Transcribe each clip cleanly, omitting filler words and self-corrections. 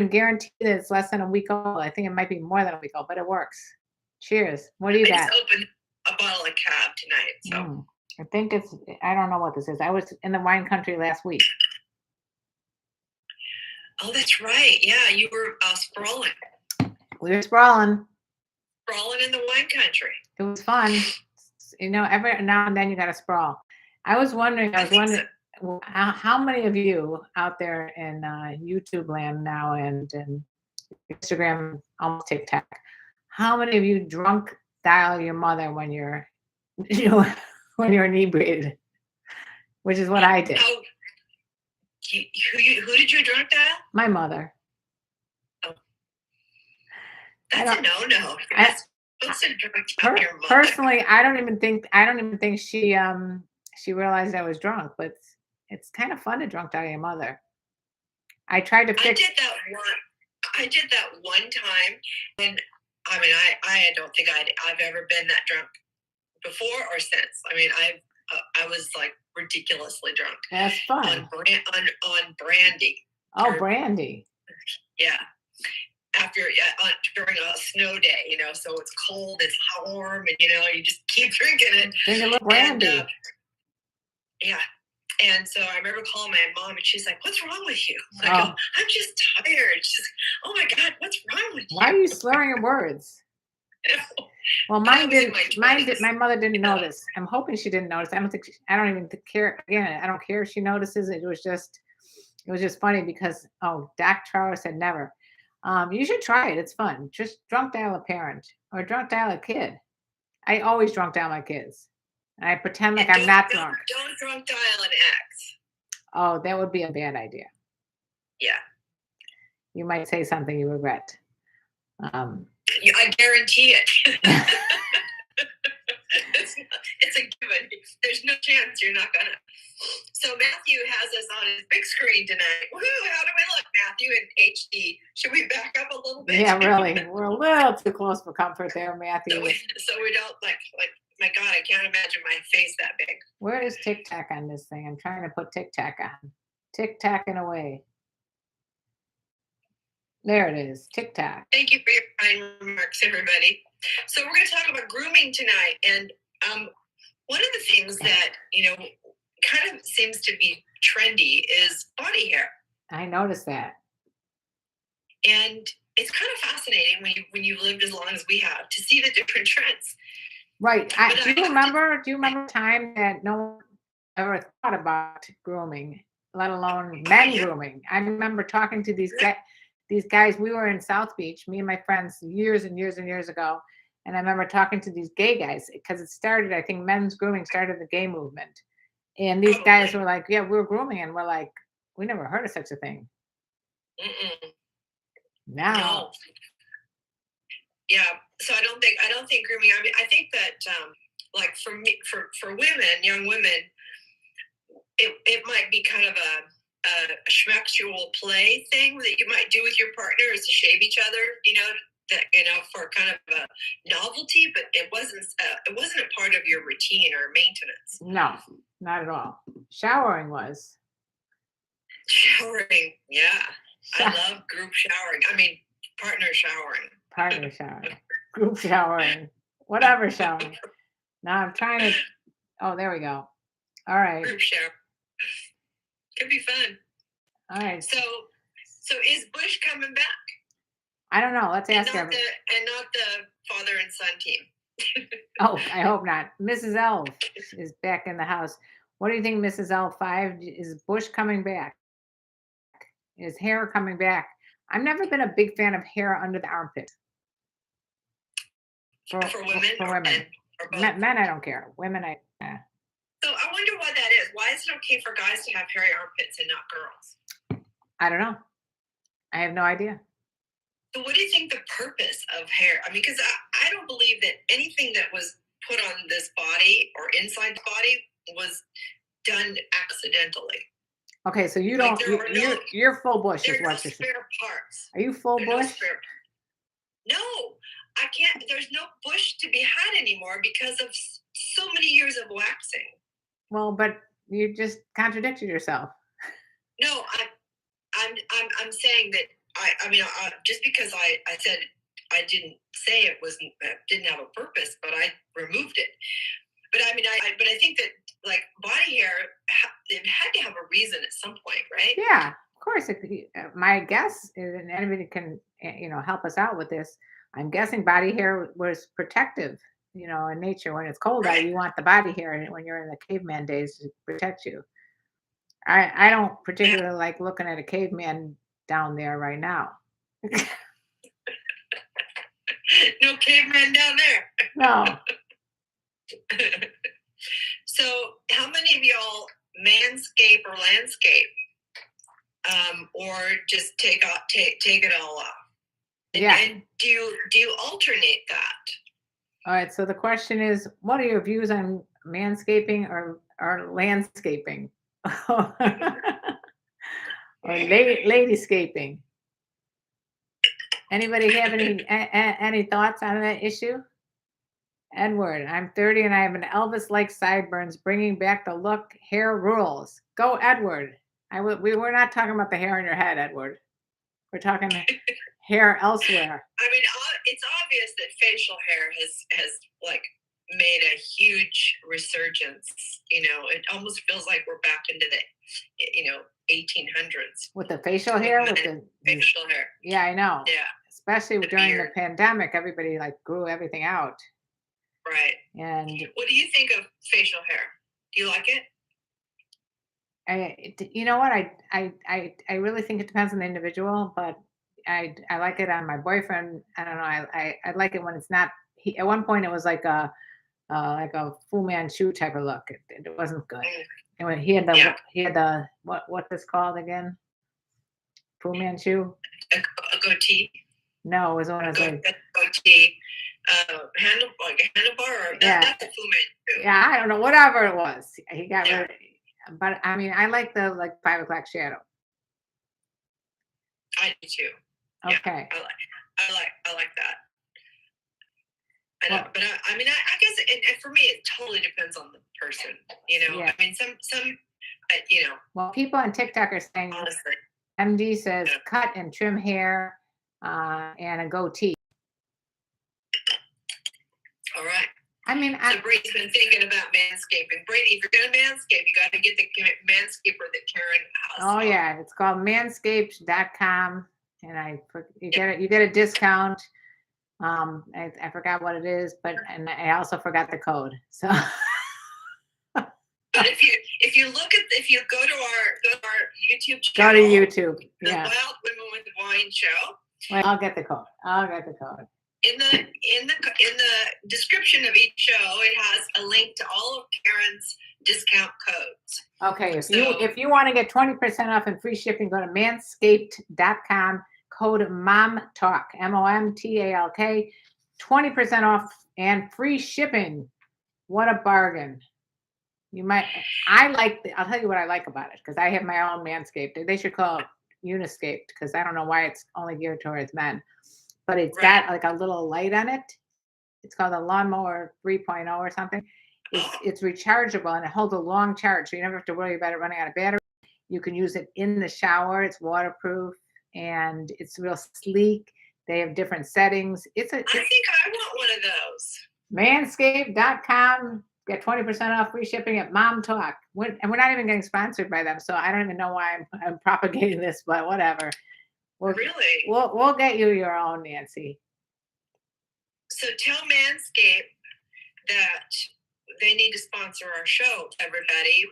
can guarantee that it's less than a week old. I think it might be more than a week old, but it works. Cheers. What do you I just got? opened a bottle of Cab tonight, so. Mm, I think it's, I don't know what this is. I was in the wine country last week. Oh, that's right. Yeah, you were sprawling We were sprawling. in the wine country. It was fun. Every now and then you got to sprawl. I was wondering, how many of you out there in YouTube land now and Instagram, almost TikTok, how many of you drunk dial your mother when you're, when you're inebriated, which is what I did. Who did you drunk dial? My mother. Oh. That's a no-no. Personally, I don't even think she realized I was drunk, but it's kind of fun to drunk dial your mother. I tried to fix. I did that one time, and I don't think I've ever been that drunk before or since. I mean, I was like ridiculously drunk. That's fun. On brandy. Oh, brandy. Yeah. During a snow day, so it's cold, it's warm, and you just keep drinking it. Drink a little brandy. And, yeah. And so I remember calling my mom, and she's like, "What's wrong with you?" I go, "I'm just tired." She's like, "Oh my God, what's wrong with you? Why are you slurring your words?" Well, mine didn't. My mother didn't notice. I'm hoping she didn't notice. I don't even care. Again, I don't care if she notices. It was just funny because Doc Trower said never. You should try it. It's fun. Just drunk dial a parent or drunk dial a kid. I always drunk dial my kids. I pretend like I'm not drunk. Don't drunk dial an ex. Oh, that would be a bad idea. Yeah. You might say something you regret. I guarantee it. It's a given. There's no chance you're not gonna. So Matthew has us on his big screen tonight. Woohoo! How do we look, Matthew, in HD? Should we back up a little bit? Yeah, really. We're a little too close for comfort there, Matthew. So we don't like. My God, I can't imagine my face that big. Where is TikTok on this thing? I'm trying to put TikTok on. TikToking away. There it is. TikTok. Thank you for your kind remarks, everybody. So we're going to talk about grooming tonight, and one of the things that kind of seems to be trendy is body hair. I noticed that, and it's kind of fascinating when you've lived as long as we have to see the different trends. Right. Do you remember a time that no one ever thought about grooming, let alone men grooming? I remember talking to these guys. We were in South Beach, me and my friends, years and years and years ago. And I remember talking to these gay guys because it started, I think men's grooming started the gay movement. And these guys were like, yeah, we're grooming. And we're like, we never heard of such a thing. Mm-mm. Now. No. Yeah. So I don't think grooming, I mean, I think that like for me, for women, young women, it might be kind of a schmexual play thing that you might do with your partner is to shave each other, for kind of a novelty, but it wasn't a part of your routine or maintenance. No, not at all. Showering was. Showering, yeah. I love group showering. I mean, partner showering. Partner showering. Group showering. Whatever showering. Now I'm trying to. Oh, there we go. All right. Group shower. Could be fun. All right. So is Bush coming back? I don't know. Let's ask her. And not the father and son team. Oh, I hope not. Mrs. L is back in the house. What do you think, Mrs. L5? Is Bush coming back? Is hair coming back? I've never been a big fan of hair under the armpit. For women? For women. Men, I don't care. Women, So I wonder why that is. Why is it okay for guys to have hairy armpits and not girls? I don't know. I have no idea. So what do you think the purpose of hair? I mean, because I don't believe that anything that was put on this body or inside the body was done accidentally. Okay, so you don't. You're full Bush. Is what you're saying. Spare parts. Are you full Bush? No, I can't. There's no Bush to be had anymore because of so many years of waxing. Well, but you just contradicted yourself. No, I'm saying that just because I said I didn't say it didn't have a purpose, but I removed it. But I think that like body hair, it had to have a reason at some point, right? Yeah, of course. My guess is, and anybody can, help us out with this. I'm guessing body hair was protective, in nature. When it's cold out, Right. you want the body hair, and when you're in the caveman days, to protect you. I don't particularly like looking at a caveman down there right now. No caveman down there. No. So, how many of y'all manscape or landscape, or just take it all off? Yeah. And do you alternate that? All right. So the question is, what are your views on manscaping or landscaping, or ladyscaping? Anybody have any thoughts on that issue? Edward, I'm 30 and I have an Elvis-like sideburns, bringing back the look. Hair rules. Go, Edward. We were not talking about the hair on your head, Edward. We're talking hair elsewhere. It's obvious that facial hair has like made a huge resurgence. It almost feels like we're back into the 1800s with the facial hair. Facial hair. Yeah, I know. Yeah. Especially during the pandemic, everybody grew everything out. Right. And what do you think of facial hair? Do you like it? You know what? I really think it depends on the individual, but I like it on my boyfriend. I don't know. I like it when it's not. At one point, it was like a Fu Manchu type of look. It wasn't good. And when he had the what this called again? Fu Manchu. A goatee. No, it was one of those. A goatee. Handlebar. That's a Fu Manchu. Yeah, I don't know. Whatever it was, he got rid of. But I like the 5 o'clock shadow. I do too. Okay. Yeah, I like that. But I guess for me it totally depends on the person. Yeah. Some. Well, people on TikTok are saying, honestly, MD says cut and trim hair, and a goatee. All right. So Brady's been thinking about manscaping. Brady, if you're going to manscape, you got to get the manscaper that Karen has. Oh yeah, it's called manscaped.com, and you get a discount. I forgot what it is, and I also forgot the code. So. But if you go to our YouTube channel, go to YouTube. The Wild Women with Wine Show. Well, I'll get the code. In the description of each show, it has a link to all of Karen's discount codes. Okay, if you want to get 20% off and free shipping, go to manscaped.com, code MOMTALK, MOMTALK, 20% off and free shipping. What a bargain. I'll tell you what I like about it, because I have my own Manscaped. They should call it Uniscaped, because I don't know why it's only geared towards men. But it's got a little light on it. It's called a Lawnmower 3.0 or something. It's rechargeable, and it holds a long charge, so you never have to worry about it running out of battery. You can use it in the shower. It's waterproof, and it's real sleek. They have different settings. I think I want one of those. Manscaped.com. Get 20% off, free shipping at Mom Talk. And we're not even getting sponsored by them, so I don't even know why I'm propagating this, but whatever. Really? We'll get you your own, Nancy. So tell Manscaped that they need to sponsor our show, everybody.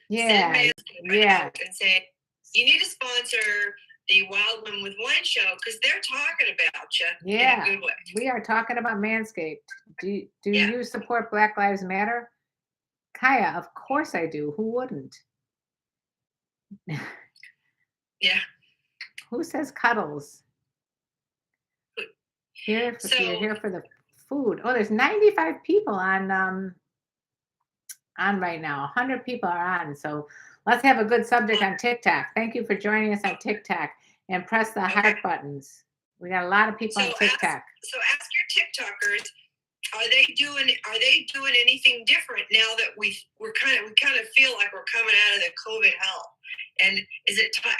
Yeah. Send Manscaped and say, you need to sponsor the Wild Women with Wine show, because they're talking about you in a good way. We are talking about Manscaped. Do you support Black Lives Matter? Kaya, of course I do. Who wouldn't? Yeah. Who says cuddles? You're here for the food. Oh, there's 95 people on right now. 100 people are on. So let's have a good subject on TikTok. Thank you for joining us on TikTok, and press the heart buttons. We got a lot of people on TikTok. Ask your TikTokers, are they doing anything different now that we kind of feel like we're coming out of the COVID hell? And is it time?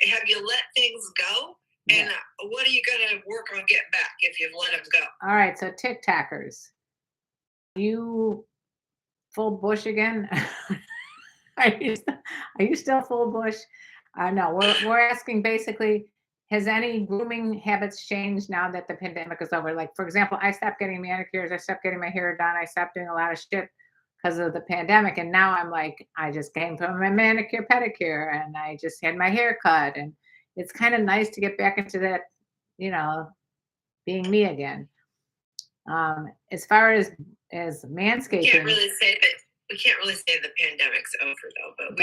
Have you let things go? And what are you going to work on getting back if you've let them go? All right, so TikTokers, you full bush again? Are you still full bush? No, we're asking basically, has any grooming habits changed now that the pandemic is over? Like, for example, I stopped getting manicures, I stopped getting my hair done, I stopped doing a lot of shit because of the pandemic. And now I'm like, I just came from my manicure, pedicure, and I just had my hair cut. And it's kind of nice to get back into that, being me again. As far as manscaping, we can't really say the pandemic's over though, but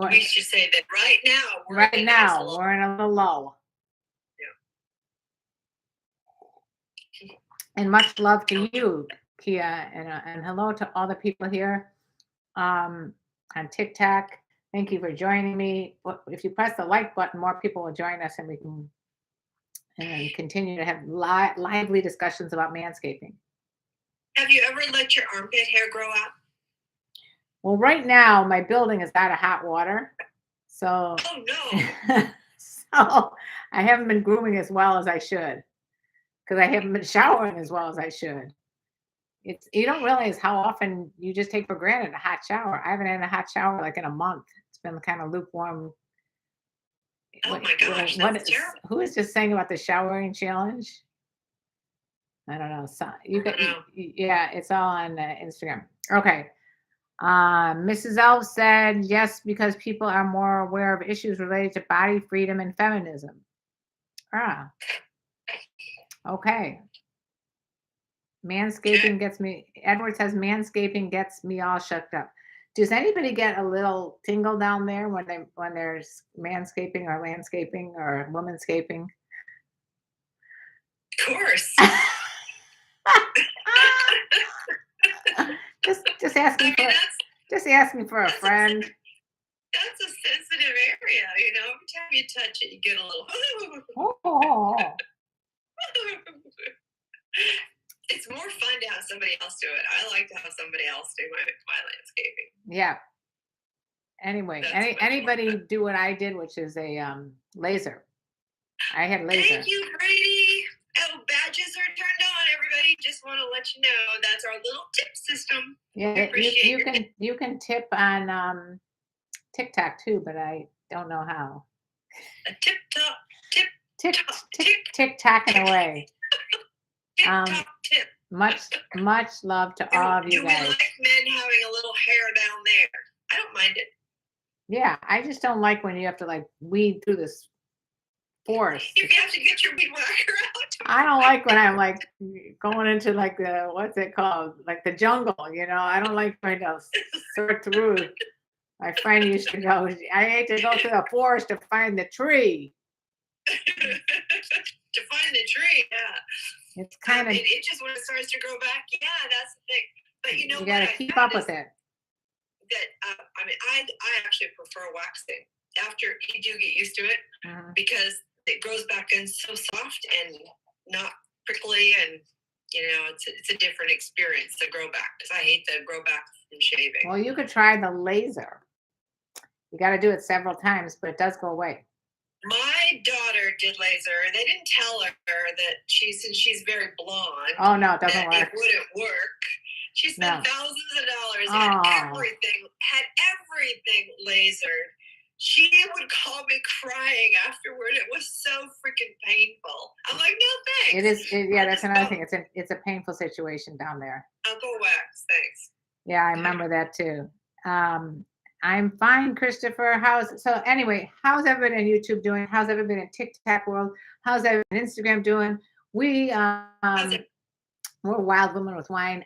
we Yeah, should say that right now we're in a little lull. Yeah. And much love to you, Kia, and hello to all the people here on TikTok. Thank you for joining me. If you press the like button, more people will join us, and we can continue to have lively discussions about manscaping. Have you ever let your armpit hair grow out? Well, right now my building is out of hot water, so oh no, so I haven't been grooming as well as I should, because I haven't been showering as well as I should. You don't realize how often you just take for granted a hot shower. I haven't had a hot shower like in a month. It's been kind of lukewarm. Oh my gosh, that's terrible. Who is just saying about the showering challenge? I don't know. So yeah, it's all on Instagram. Okay. Mrs. Elf said yes, because people are more aware of issues related to body freedom and feminism. Okay. Manscaping gets me. Edward says manscaping gets me all shook up. Does anybody get a little tingle down there when there's manscaping or landscaping or womanscaping? Of course. just asking for a friend. That's a sensitive area, every time you touch it you get a little It's more fun to have somebody else do it. I like to have somebody else do my landscaping. Yeah. Anyway, anybody do what I did, which is a laser. I had laser. Thank you, Brady. Oh, badges are turned on, everybody. Just want to let you know that's our little tip system. Yeah, you can tip on TikTok too, but I don't know how. A tip TikToking away. Tip. Much love to all of you guys. Do we like men having a little hair down there? I don't mind it. Yeah, I just don't like when you have to like weed through this forest. You have to get your weed whacker out. I don't like when I'm like going into like the, what's it called? Like the jungle, I don't like trying to sort through. My friend used to go, I hate to go to the forest to find the tree. To find the tree, yeah. It's kind of. It itches when it starts to grow back. Yeah, that's the thing. But you got to keep up with it. I actually prefer waxing after you do get used to it, because it grows back in so soft and not prickly, and it's a different experience to grow back, because I hate the grow back from shaving. Well, you could try the laser. You got to do it several times, but it does go away. My daughter did laser. They didn't tell her that since she's very blonde. Oh no, it doesn't work. It wouldn't work. She spent thousands of dollars, had everything lasered. She would call me crying afterward. It was so freaking painful. I'm like, no thanks. Yeah, that's another thing. It's a painful situation down there. I'll go wax, thanks. Yeah, I remember that too. I'm fine, Christopher. How's everybody on YouTube doing? How's everybody in TikTok world? How's everybody on Instagram doing? We're Wild Women with Wine.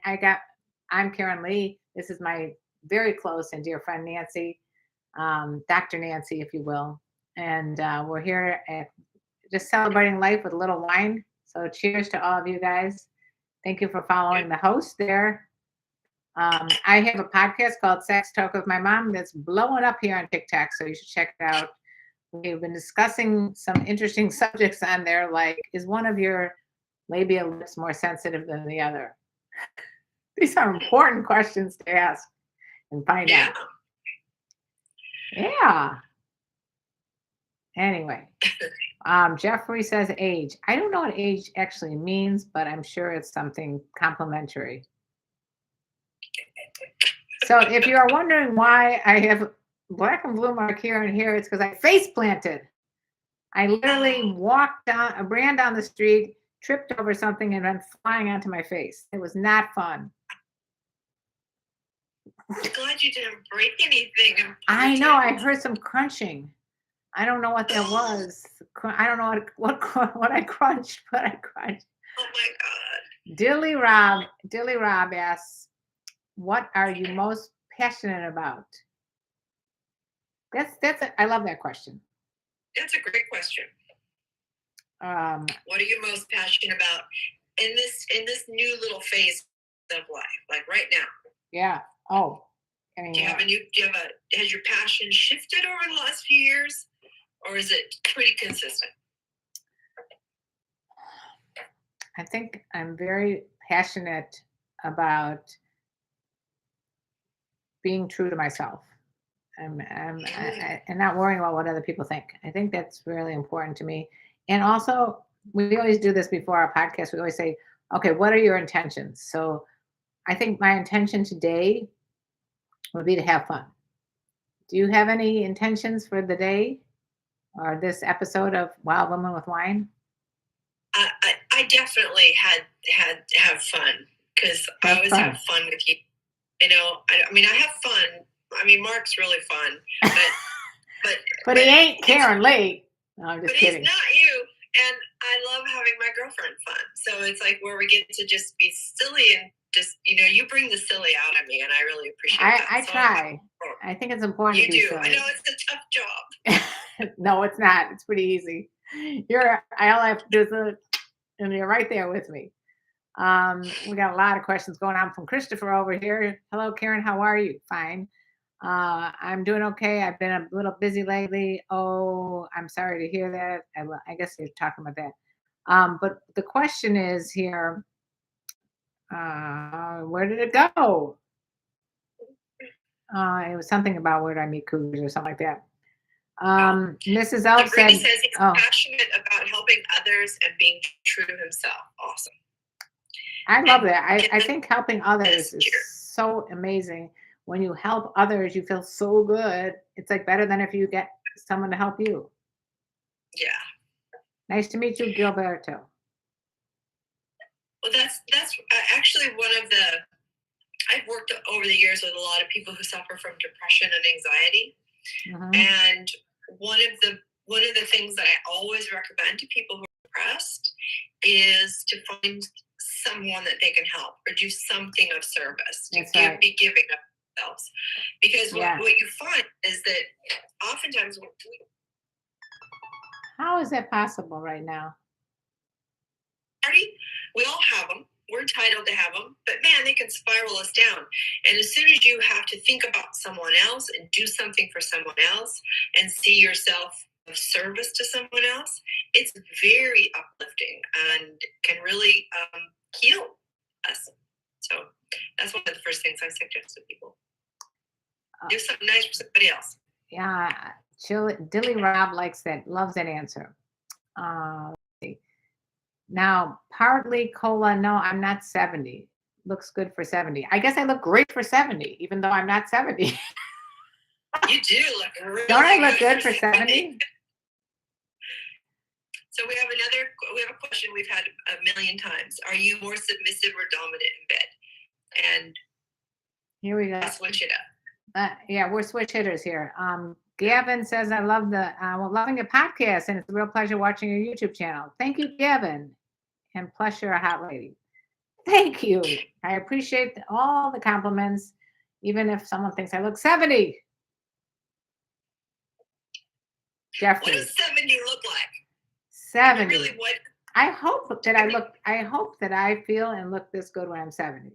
I'm KarenLee. This is my very close and dear friend Nancy, Dr. Nancy, if you will. And we're here just celebrating life with a little wine. So cheers to all of you guys. Thank you for following the host there. I have a podcast called Sex Talk with My Mom that's blowing up here on TikTok, so you should check it out. We've been discussing some interesting subjects on there, like, is one of your labia lips more sensitive than the other? These are important questions to ask and find out. Yeah. Anyway, Jeffrey says age. I don't know what age actually means, but I'm sure it's something complimentary. So if you are wondering why I have black and blue mark here and here, it's because I face planted. I literally ran down the street, tripped over something, and went flying onto my face. It was not fun. I'm glad you didn't break anything. I know. I heard some crunching. I don't know what that was. I don't know what I crunched, but I crunched. Oh my God. Dilly Rob asks, what are you most passionate about? I love that question. That's a great question. What are you most passionate about in this new little phase of life, like right now? Yeah. Oh. Has your passion shifted over the last few years, or is it pretty consistent? I think I'm very passionate about being true to myself. And not worrying about what other people think. I think that's really important to me. And also, we always do this before our podcast. We always say, okay, what are your intentions? So I think my intention today would be to have fun. Do you have any intentions for the day or this episode of Wild Women with Wine? I definitely have fun, because I always have fun with you. You know, I have fun. I mean, Mark's really fun, but he ain't KarenLee. No, I'm just kidding. He's not you, and I love having my girlfriend fun. So it's like where we get to just be silly and just, you bring the silly out of me, and I really appreciate that. I try. I think it's important to be silly. I know it's a tough job. No, it's not. It's pretty easy. All I have to do is, and you're right there with me. We got a lot of questions going on from Christopher over here. Hello, Karen. How are you? Fine. I'm doing okay. I've been a little busy lately. Oh, I'm sorry to hear that. I guess you're talking about that. But the question is here, where did it go? It was something about where did I meet cougars or something like that. Mrs. Elf said, says he's passionate about helping others and being true to himself. Awesome. I love that. I think helping others is so amazing. When you help others, you feel so good. It's like better than if you get someone to help you. Yeah. Nice to meet you, Gilberto. Well, that's actually one of the. I've worked over the years with a lot of people who suffer from depression and anxiety, and one of the things that I always recommend to people who are depressed is to find someone that they can help or do something of service, to be giving of themselves. Because what you find is that oftentimes how is that possible right now? We all have them. We're entitled to have them, but man, they can spiral us down. And as soon as you have to think about someone else and do something for someone else and see yourself of service to someone else, it's very uplifting and can really heal us. So that's one of the first things I suggest to people. Do something nice for somebody else. Yeah, Dilly Rob loves that answer. Let's see. Now, partly cola. No, I'm not 70. Looks good for 70. I guess I look great for 70, even though I'm not 70. You do look really Don't I look good for 70? So we have a question we've had a million times. Are you more submissive or dominant in bed? And here we go. Switch it up. Yeah, we're switch hitters here. Gavin says, I love loving your podcast, and it's a real pleasure watching your YouTube channel. Thank you, Gavin. And plus, you're a hot lady. Thank you. I appreciate all the compliments, even if someone thinks I look 70. Jeffrey. What does 70 look like? 70. Really, what? I hope that I feel and look this good when I'm 70.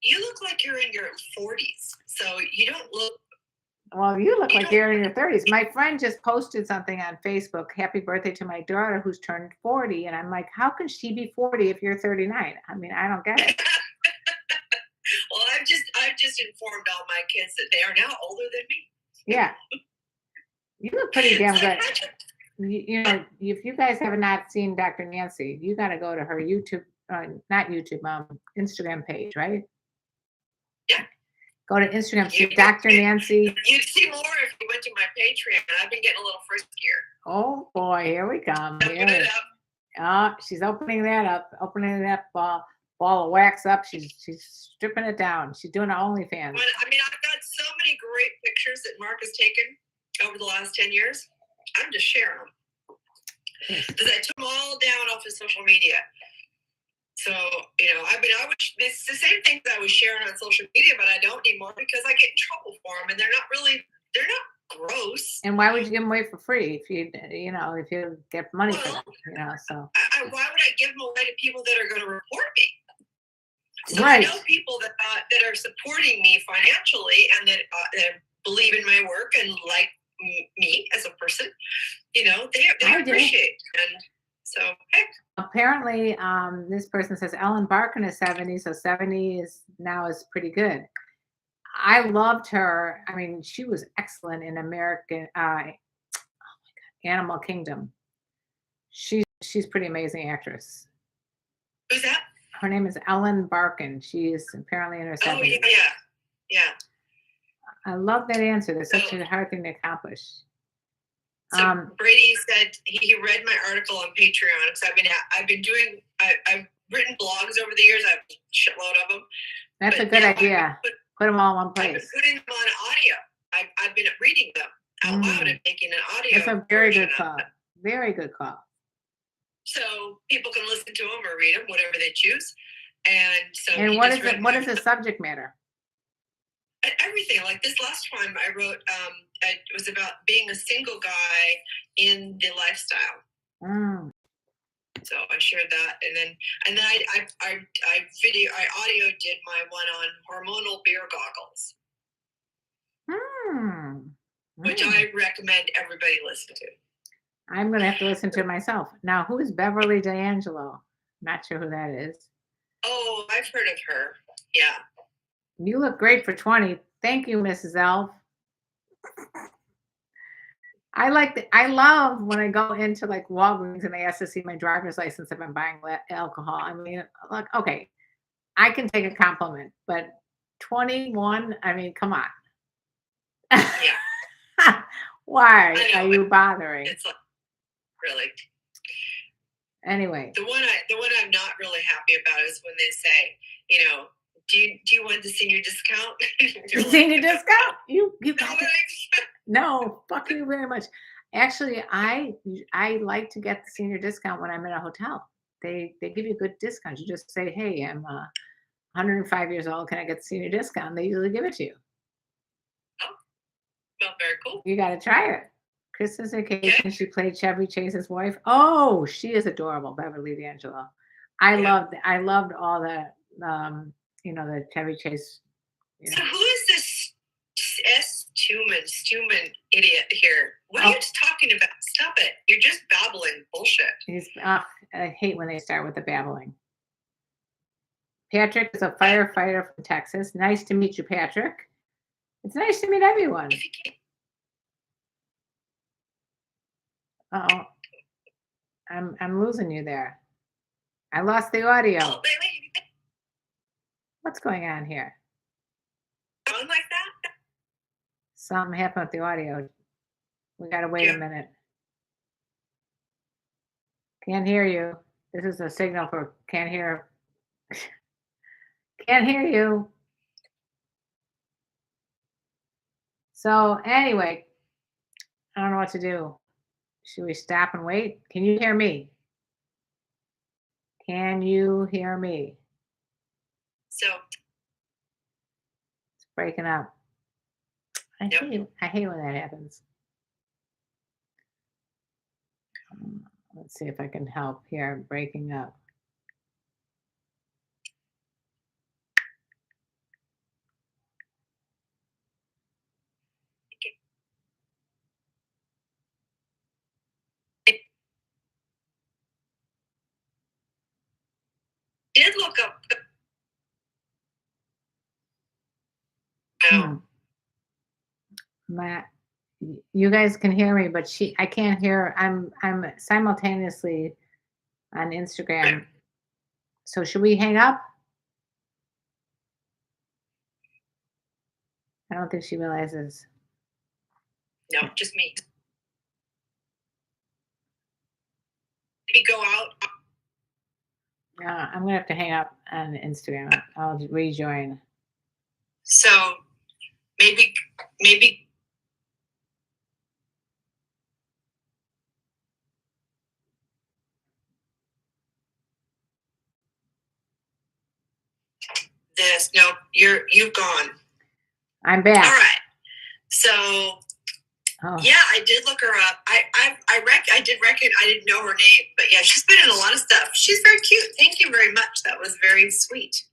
You look like you're in your 40s, so you don't look. Well, you look like you're in your 30s. My friend just posted something on Facebook. Happy birthday to my daughter who's turned 40. And I'm like, how can she be 40 if you're 39? I mean, I don't get it. Well, I've just informed all my kids that they are now older than me. Yeah. You look pretty damn good. you know, if you guys have not seen Dr. Nancy, you got to go to her YouTube, not YouTube, Instagram page, right? Yeah. Go to Instagram, see You- Dr. Nancy. You'd see more if you went to my Patreon. I've been getting a little friskier. Oh boy, here we come. Open Here. it up. She's opening that up, opening that ball of wax up. She's stripping it down. She's doing her OnlyFans. But, I mean, I've got so many great pictures that Mark has taken over the last 10 years. I'm just sharing them. Because I took them all down off of social media. So, you know, I mean, it's the same things I was sharing on social media, but I don't anymore because I get in trouble for them, and they're not gross. And why would you give them away for free if you get money for them? You know, so why would I give them away to people that are going to report me? So right. I know people that are supporting me financially and that believe in my work and like me as a person. You know, they appreciate, and so heck. Apparently, this person says Ellen Barkin is 70, so 70 is pretty good. I loved her. I mean, she was excellent in American Animal Kingdom. She's pretty amazing actress. Who's that? Her name is Ellen Barkin. She is apparently in her 70s. Oh yeah. I love that answer. That's such a hard thing to accomplish. So Brady said he read my article on Patreon. So I've written blogs over the years. I have a shitload of them. That's a good idea. Put them all in one place. I've been putting them on audio. I've been reading them out loud and making an audio. That's a very good call. Very good call. So people can listen to them or read them, whatever they choose. And so. And what is the subject matter? Everything. Like this last time I wrote, it was about being a single guy in the lifestyle. So I shared that, and then I audio did my one on hormonal beer goggles, which I recommend everybody listen to. I'm going to have to listen to it myself. Now, who is Beverly D'Angelo? Not sure who that is. Oh, I've heard of her. Yeah. You look great for 20. Thank you, Mrs. Elf. I love when I go into like Walgreens and they ask to see my driver's license if I'm buying alcohol. I mean, like, okay, I can take a compliment, but 21, I mean, come on. Yeah. Why are you bothering? It's like, really. Anyway. The one I'm not really happy about is when they say, you know, do you want the senior discount? The senior discount? You got it. No, fuck you very much. Actually, I like to get the senior discount when I'm in a hotel. They give you a good discount. You just say, hey, I'm 105 years old. Can I get the senior discount? They usually give it to you. Oh, well, very cool. You got to try it. Christmas vacation, she played Chevy Chase's wife. Oh, she is adorable, Beverly D'Angelo. I loved all that. The Chevy Chase. So who is this Stuman idiot here? What are you talking about? Stop it. You're just babbling bullshit. I hate when they start with the babbling. Patrick is a firefighter from Texas. Nice to meet you, Patrick. It's nice to meet everyone. Uh-oh. I'm losing you there. I lost the audio. Oh, wait. What's going on here? Going like that? Something happened with the audio. We gotta wait a minute. Can't hear you. This is a signal for can't hear. Can't hear you. So anyway, I don't know what to do. Should we stop and wait? Can you hear me? Can you hear me? So it's breaking up. I hate when that happens. Let's see if I can help here. Breaking up. did look up. Matt, You guys can hear me, but I can't hear. I'm simultaneously on Instagram. So should we hang up? I don't think she realizes. No, just me. Maybe go out. I'm gonna have to hang up on Instagram. I'll rejoin. So maybe this. No, you've gone. I'm back. All right. So yeah, I did look her up. I did reckon I didn't know her name, but yeah, she's been in a lot of stuff. She's very cute. Thank you very much. That was very sweet.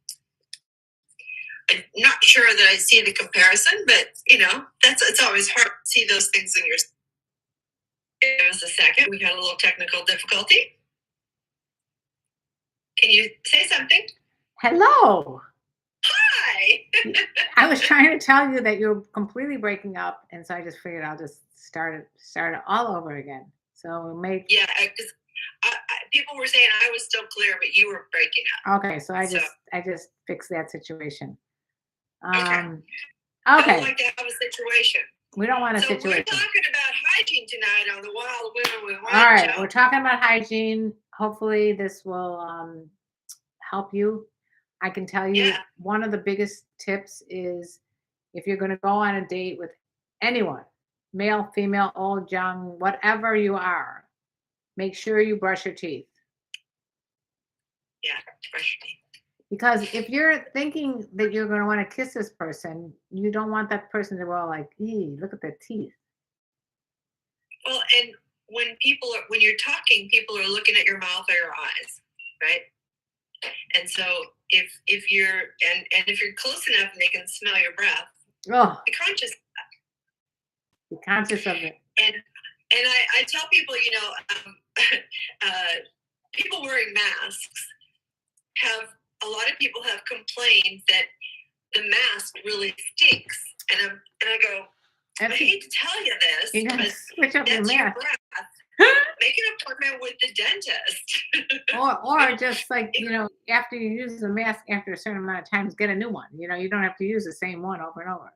I'm not sure that I see the comparison, but it's always hard to see those things in your. Give us a second. We had a little technical difficulty. Can you say something? Hello. Hi. I was trying to tell you that you're completely breaking up, and so I just figured I'll just start it all over again. So we'll make. Yeah, because people were saying I was still clear, but you were breaking up. Okay, so I just fixed that situation. Okay. Okay. Don't like to have a situation. We don't want a So situation. we're talking about hygiene tonight on the Wild Women with Wine. All right, Show. we're talking about hygiene. Hopefully, this will help you. I can tell you one of the biggest tips is if you're going to go on a date with anyone, male, female, old, young, whatever you are, make sure you brush your teeth. Yeah, brush your teeth. Because if you're thinking that you're going to want to kiss this person, you don't want that person to go like, "Ee, look at their teeth." Well, and when you're talking, people are looking at your mouth or your eyes, right? And so if you're and if you're close enough and they can smell your breath, be conscious of that. Be conscious of it. And I tell people, people wearing masks a lot of people have complained that the mask really stinks, and I go, I hate to tell you this, you gotta switch up that's your your mask. breath. Make an appointment with the dentist. or just like, after you use the mask after a certain amount of times, get a new one. You don't have to use the same one over and over.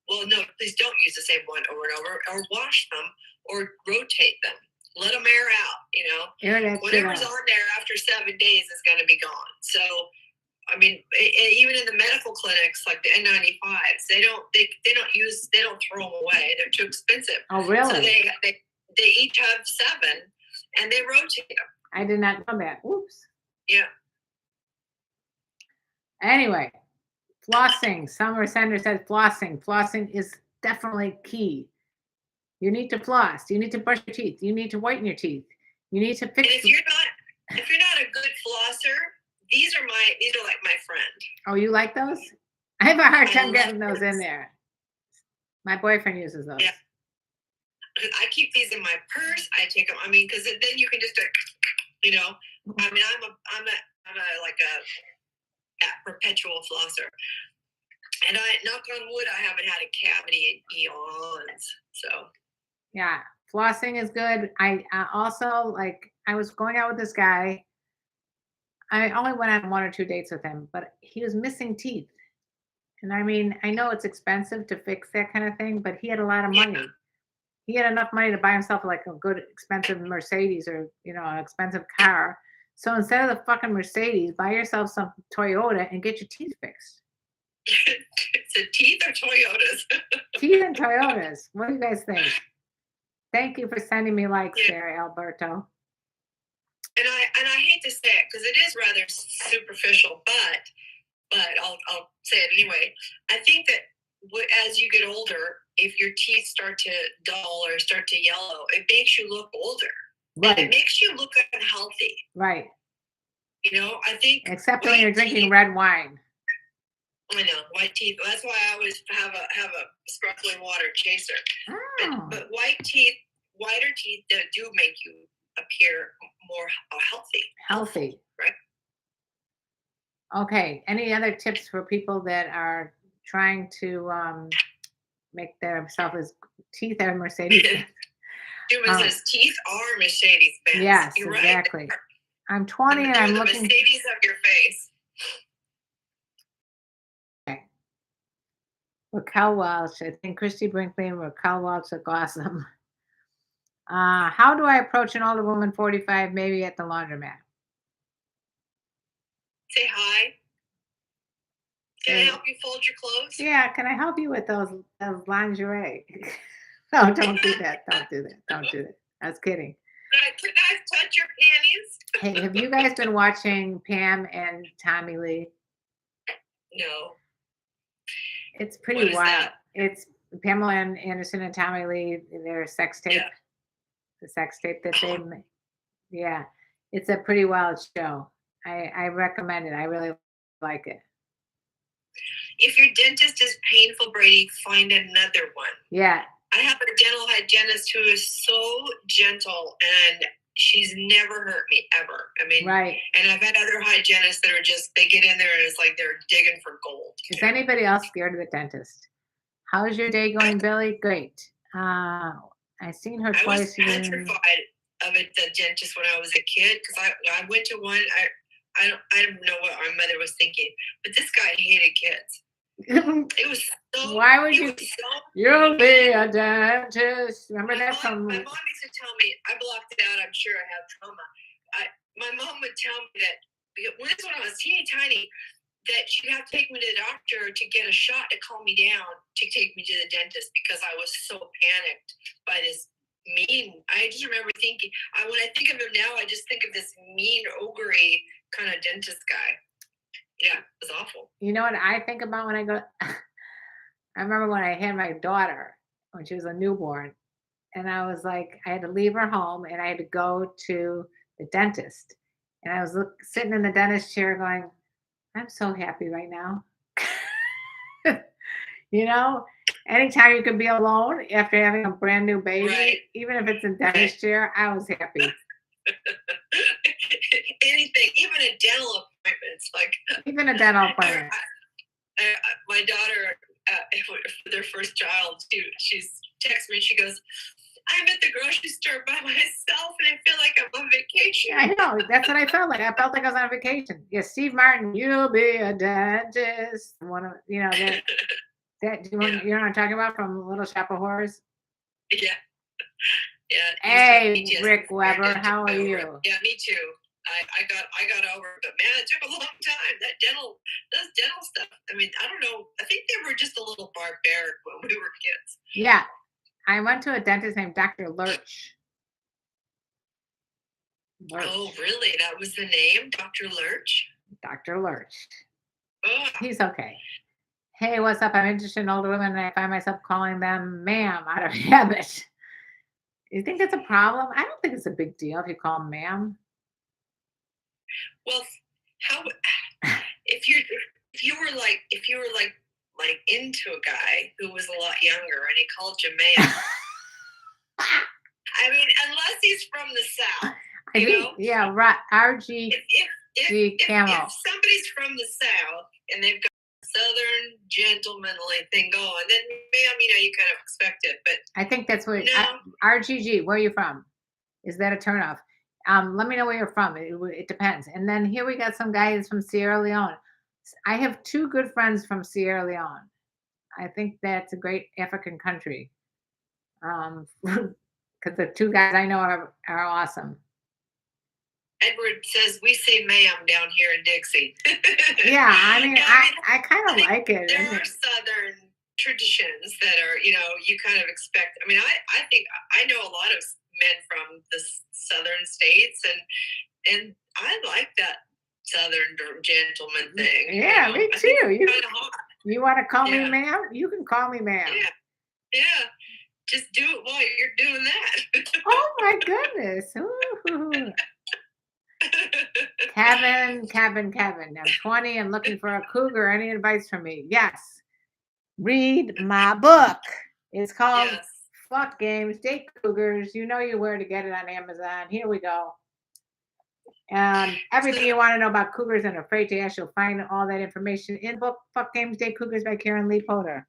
Well, no, please don't use the same one over and over, or wash them, or rotate them. Let them air out, whatever's on there after 7 days is going to be gone. So, I mean, even in the medical clinics, like the N95s, they don't throw them away. They're too expensive. Oh, really? So they each have 7, and they rotate them. I did not know that. Oops. Yeah. Anyway, flossing. Summer Sender said flossing. Flossing is definitely key. You need to floss. You need to brush your teeth. You need to whiten your teeth. You need to fix. And if you're not a good flosser, these are like my friend. Oh, you like those? I have a hard time getting those in there. My boyfriend uses those. Yeah. I keep these in my purse. I take them. I mean, because then you can just, I mean, I'm a perpetual flosser, and I knock on wood, I haven't had a cavity in eons. So. Yeah, flossing is good. I also I was going out with this guy. I only went on 1 or 2 dates with him, but he was missing teeth. And I mean, I know it's expensive to fix that kind of thing, but he had a lot of money. He had enough money to buy himself like a good expensive Mercedes or, an expensive car. So instead of the fucking Mercedes, buy yourself some Toyota and get your teeth fixed. Is it teeth or Toyotas? Teeth and Toyotas. What do you guys think? Thank you for sending me likes there, Alberto. And I hate to say it because it is rather superficial, but I'll say it anyway. I think that as you get older, if your teeth start to dull or start to yellow, it makes you look older. Right. And it makes you look unhealthy. Right. I think. Except when you're drinking red wine. I know, white teeth. That's why I always have a sparkling water chaser. Oh. But whiter teeth that do make you appear more healthy. Healthy. Right. Okay. Any other tips for people that are trying to make themselves his teeth are Mercedes. His teeth are Mercedes-Benz. Yes, You're exactly. right. I'm 20 and They're I'm the looking. Mercedes of your face. Raquel Welch. I think Christy Brinkley and Raquel Welch look awesome. How do I approach an older woman, 45, maybe at the laundromat? Say hi. Can I help you fold your clothes? Yeah, can I help you with those lingerie? No, don't do that. Don't do that. Don't do that. I was kidding. Can I touch your panties? Hey, have you guys been watching Pam and Tommy Lee? No. It's pretty wild. It's Pamela Anderson and Tommy Lee, their sex tape. Yeah. The sex tape that they made. Yeah. It's a pretty wild show. I recommend it. I really like it. If your dentist is painful, Brady, find another one. Yeah. I have a dental hygienist who is so gentle, and she's never hurt me ever. I mean, right. And I've had other hygienists that are just, they get in there and it's like they're digging for gold. Is anybody else scared of the dentist? How's your day going, Billy? Great. I seen her twice. I was petrified of the dentist when I was a kid because I went to one. I don't know what my mother was thinking, but this guy hated kids. It was so. Why would you? You'll be a dentist. Remember that song? My mom used to tell me. I blocked it out. I'm sure I have trauma. My mom would tell me that when I was teeny tiny, that she'd have to take me to the doctor to get a shot to calm me down to take me to the dentist because I was so panicked by this mean. I just remember thinking. When I think of him now, I just think of this mean, ogre kind of dentist guy. Yeah, it was awful. You know what I think about when I go? I remember when I had my daughter when she was a newborn, and I was like, I had to leave her home, and I had to go to the dentist, and I was sitting in the dentist chair going, I'm so happy right now. You know, anytime you can be alone after having a brand new baby, right. Even if it's in dentist chair, I was happy. Anything, even a dental appointment. It's like even a dental appointment. My daughter, for their first child, she's texts me and she goes, I'm at the grocery store by myself and I feel like I'm on vacation. I know. That's what I felt like. I felt like I was on vacation. Yeah, Steve Martin, you'll be a dentist. One of that you know what I'm talking about from Little Shop of Horrors? Yeah. Yeah. Hey, Rick Weber, how are you? Yeah, me too. I got over it, but man, it took a long time. Those dental stuff. I mean, I don't know. I think they were just a little barbaric when we were kids. Yeah. I went to a dentist named Dr. Lurch. Oh, really? That was the name? Dr. Lurch? Dr. Lurch. Oh. He's okay. Hey, what's up? I'm interested in older women and I find myself calling them ma'am out of habit. You think it's a problem? I don't think it's a big deal if you call them ma'am. Well, if you were like into a guy who was a lot younger and he called you ma'am. I mean, unless he's from the South. Yeah, right. RG Camo. If somebody's from the South and they've got a Southern gentlemanly thing going, then ma'am, you kind of expect it. But I think that's what no. RGG. Where are you from? Is that a turnoff? Let me know where you're from. It depends. And then here we got some guys from Sierra Leone. I have two good friends from Sierra Leone. I think that's a great African country. Because the two guys I know are awesome. Edward says we say ma'am down here in Dixie. Yeah, I mean, I kind of like it. There are Southern traditions that are, you kind of expect. I mean, I think I know a lot of men from the Southern states, and I like that Southern gentleman thing. Yeah, me too. You want to call me Yeah. ma'am? You can call me ma'am. Yeah. Just do it while you're doing that. Oh my goodness. Ooh. Kevin. I'm 20 and looking for a cougar. Any advice from me? Yes. Read my book. It's called Fuck Games, Date Cougars. You know where to get it on Amazon. Here we go. Everything you want to know about cougars and afraid to ask, you'll find all that information in the book Fuck Games, Date Cougars by KarenLee Potter.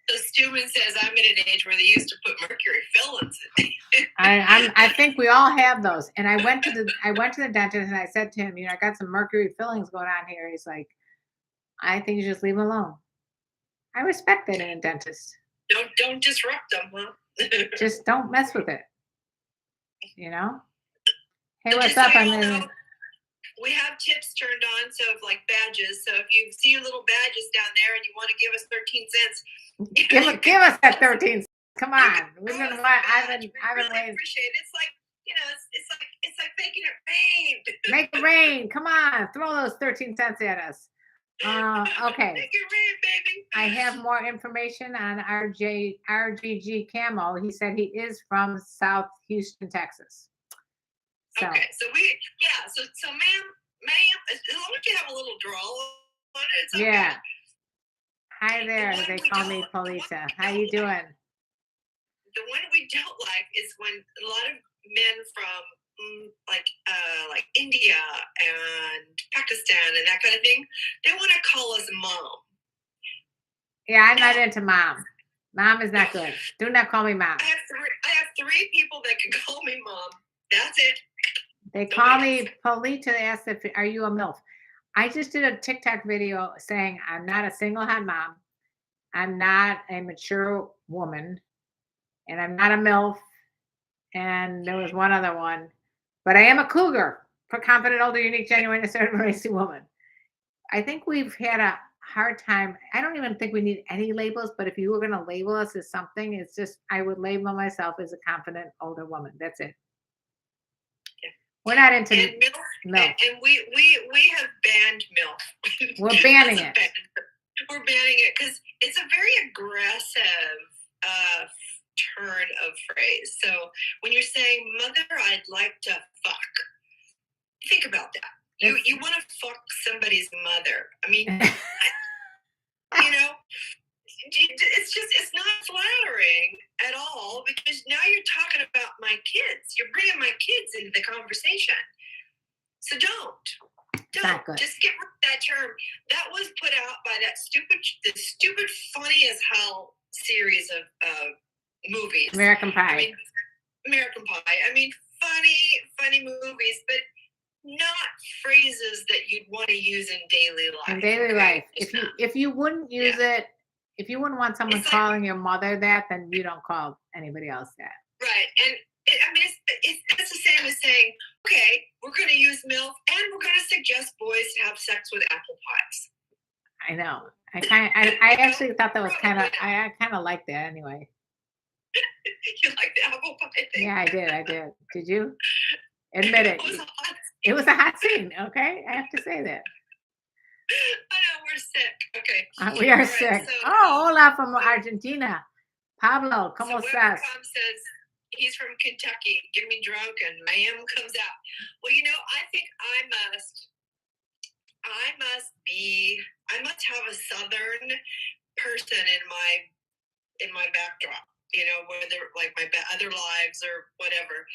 So Stuman says I'm at an age where they used to put mercury fillings in. I think we all have those. And I went to the dentist and I said to him, I got some mercury fillings going on here. He's like, I think you just leave them alone. I respect that in a dentist. Don't disrupt them, huh? Just don't mess with it. Hey, So what's just up? so you all know, we have tips turned on, so like badges. So if you see your little badges down there and you want to give us 13 cents, give us that 13 cents. Come on. I've been really waiting. appreciate it. It's like, it's like making it rain. Make it rain. Come on. Throw those 13 cents at us. Okay. Make it rain, baby. I have more information on RGG Camo. He said he is from South Houston, Texas. So, okay, so so ma'am, as long as you have a little drawl on it, it's okay. Yeah. Hi there. They call me Polita. How you doing? The one we don't like is when a lot of men from like India and Pakistan and that kind of thing, they want to call us mom. Yeah, I'm not into mom. Mom is not good. Do not call me mom. I have three people that can call me mom. That's it. They call me Polita. They asked if are you a MILF? I just did a TikTok video saying I'm not a single head mom. I'm not a mature woman. And I'm not a MILF. And there was one other one. But I am a cougar. For confident, older, unique, genuine, assertive, racy woman. I think we've had a hard time. I don't even think we need any labels. But if you were going to label us as something, it's just I would label myself as a confident, older woman. That's it. We're not into MILF. And we have banned MILF. We're banning it. We're banning it because it's a very aggressive turn of phrase. So when you're saying, mother, I'd like to fuck, think about that. You want to fuck somebody's mother. I mean, it's not flattering at all because now you're talking about my kids. You're bringing my kids into the conversation. So don't just get rid of that term. That was put out by the stupid funny as hell series of movies. American Pie. American Pie. Funny movies, but not phrases that you'd want to use in daily life. In daily life. If you wouldn't use it, if you wouldn't want someone calling your mother that, then you don't call anybody else that. Right. And it's the same as saying, okay, we're going to use MILF and we're going to suggest boys to have sex with apple pies. I know. I actually thought that was I kind of liked that anyway. You like the apple pie thing? Yeah, I did. Did you? Admit it. It was a hot scene. Okay, I have to say that. I know we're sick. Okay, we are sick. So, hola from Argentina. Pablo, ¿cómo estás? Says he's from Kentucky. Get me drunk, and ma'am comes out. Well, I think I must have a Southern person in my backdrop. Whether like my other lives or whatever,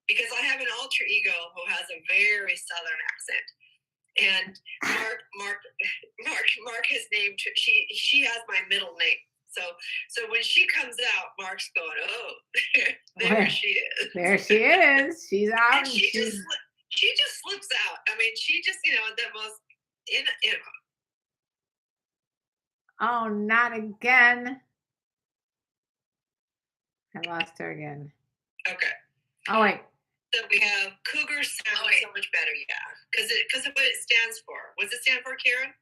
because I have an alter ego who has a very Southern accent. And Mark has named her, she has my middle name. So when she comes out, Mark's going, oh, there she is. There she is. She's out. And she just slips out. I mean, she just, the most Oh, not again. I lost her again. Okay. Oh, wait. So we have Cougar sounds so much better, because of what it stands for. What's it stand for, Karen?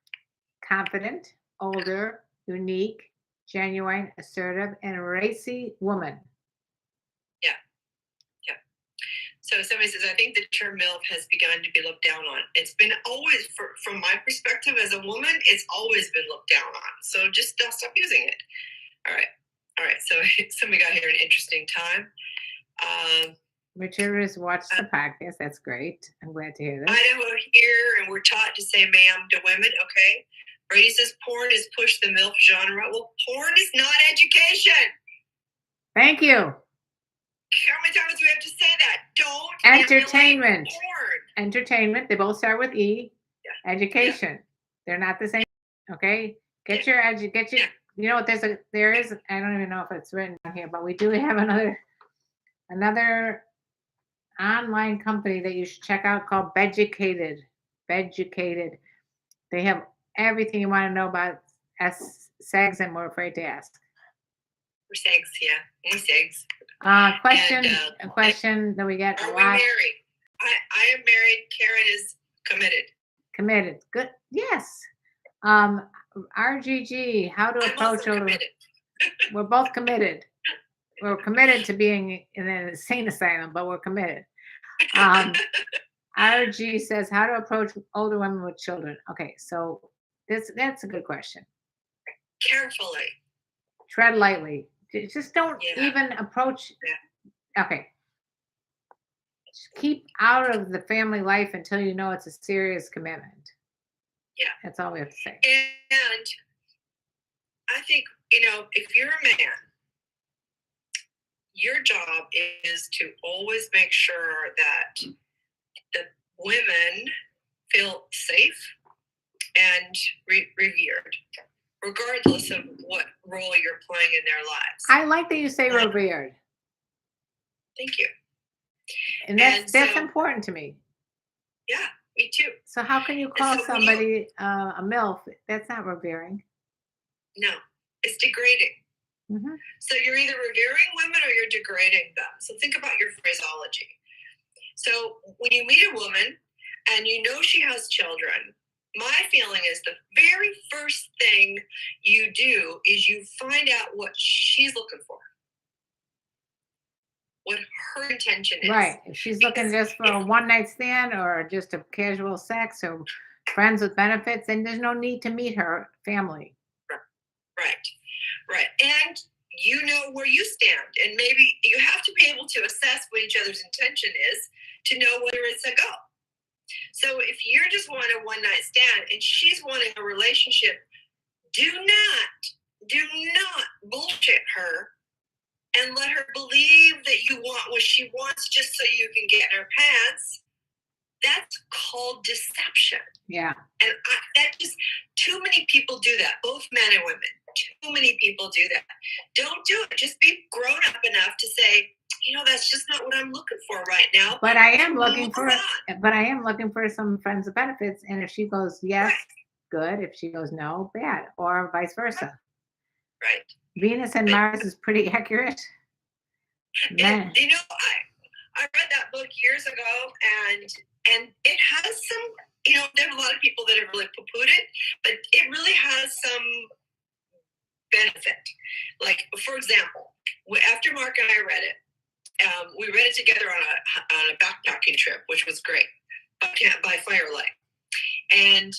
Confident, older, unique, genuine, assertive, and racy woman. Yeah. So somebody says, I think the term MILF has begun to be looked down on. It's been always, from my perspective as a woman, it's always been looked down on. So just stop using it. All right. So we got here an interesting time. Richard has watched the podcast. That's great. I'm glad to hear this. I know we're here and we're taught to say ma'am to women. Okay. Brady says porn has pushed the MILF genre. Well, porn is not education. Thank you. How many times do we have to say that? Don't entertainment. Porn. Entertainment. They both start with E. Yeah. Education. Yeah. They're not the same. Okay. you know what? There is. I don't even know if it's written down here, but we do have another online company that you should check out called Beducated. Beducated. They have everything you want to know about sex, and we're afraid to ask. For sex, yeah, any sex. Question. And, A question that we get a Are we lot. married? I am married. Karen is committed. Committed. Good. Yes. RGG. How to I'm approach also older. committed. We're both committed. We're committed to being in an insane asylum, but we're committed. RG says how to approach older women with children. Okay, so that's a good question. Carefully. Tread lightly. Just don't Yeah. even approach. Yeah. Okay. Just keep out of the family life until you know it's a serious commitment. Yeah. That's all we have to say. And I think, if you're a man, your job is to always make sure that the women feel safe and revered, regardless of what role you're playing in their lives. I like that you say revered. Thank you. And that's important to me. Yeah, me too. So how can you call somebody a MILF? That's not revering. No, it's degrading. Mm-hmm. So you're either revering women or you're degrading them. So think about your phraseology. So when you meet a woman and you know she has children, my feeling is the very first thing you do is you find out what she's looking for, what her intention is. Right. If she's looking just for a one-night stand or just a casual sex or friends with benefits, then there's no need to meet her family. Right. And you know where you stand. And maybe you have to be able to assess what each other's intention is to know whether it's a go. So if you're just wanting a one-night stand and she's wanting a relationship, do not bullshit her and let her believe that you want what she wants just so you can get in her pants. That's called deception. Yeah. And too many people do that, both men and women. Too many people do that. Don't do it. Just be grown up enough to say, that's just not what I'm looking for right now. But I am looking for some friends with benefits. And if she goes yes, good. If she goes no, bad, or vice versa. Right. Venus and Mars is pretty accurate. I read that book years ago, and it has some. There are a lot of people that have really poo-pooed it, but it really has some benefit. Like, for example, after Mark and I read it, we read it together on a backpacking trip, which was great, by firelight. And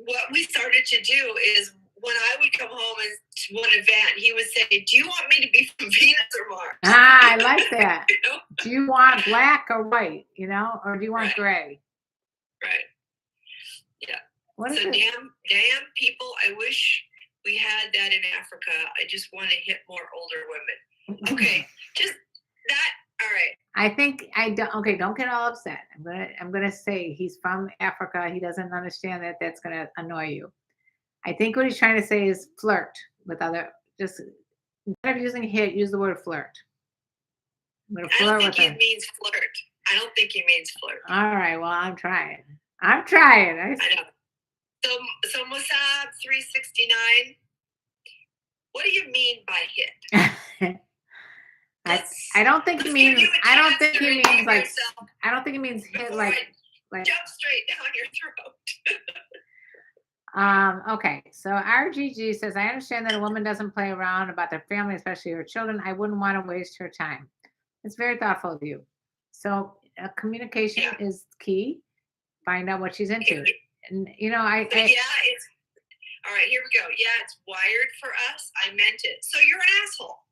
what we started to do is when I would come home and one event, he would say, "Do you want me to be from Venus or Mars?" I like that. Do you want black or white? Or do you want gray? Right. Yeah. What is so it? damn people, I wish we had that in Africa. I just want to hit more older women. Okay. Just that. All right. I think don't get all upset. I'm gonna say he's from Africa. He doesn't understand that that's gonna annoy you. I think what he's trying to say is flirt with just instead of using hit, use the word flirt. I don't think he means flirt. I don't think he means flirt. All right, well, I'm trying. I know. So Mossab 369. What do you mean by hit? I don't think he means. I don't think he means like. I don't think he means hit like jump straight down your throat. Okay, so RGG says, I understand that a woman doesn't play around about their family, especially her children. I wouldn't want to waste her time. It's very thoughtful of you. So communication is key. Find out what she's into. And it's all right. Here we go. Yeah, it's wired for us. I meant it. So you're an asshole.